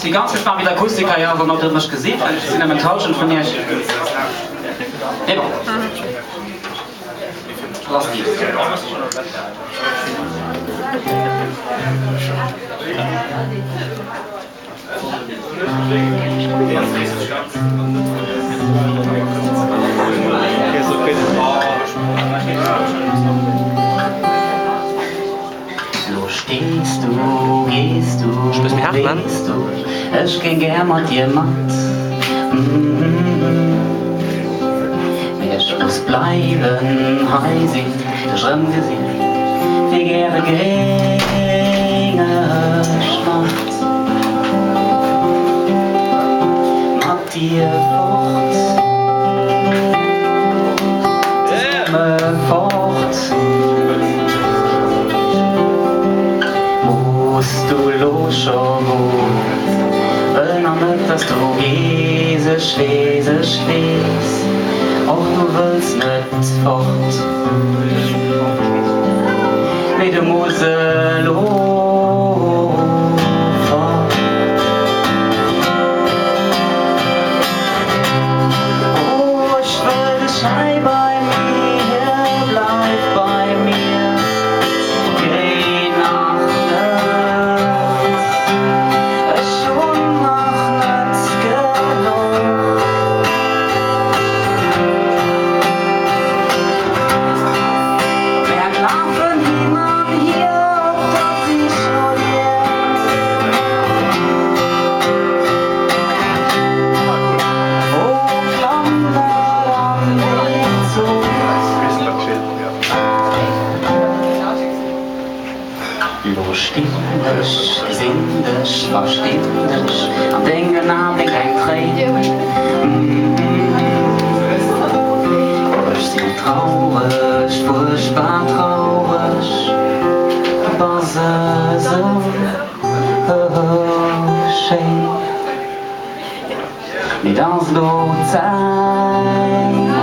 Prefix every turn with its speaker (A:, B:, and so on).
A: Die ganze Zeit wieder Akustiker, ja, noch das was gesehen, weil ich sind am Tauschen von mir. Eben. Lass die. Stehst du, gehst du, drehst du, ich geh gern mit dir matt. Ich muss bleiben, heisig, der Schrimm gesehen, wie gerne geringe Schmacht. Mit dir fort, fort. Musst du los schon, wenn am dass du gehst, schwes, auch du willst nicht fort. Nee, du musst los fort. Oh, ich will dich sei bei mir, bleib bei mir. Stindisch, sindisch, verständisch, am Denken hab ich ein Tränen. Ich bin traurig, furchtbar traurig, aber so schön. Nicht als du Zeit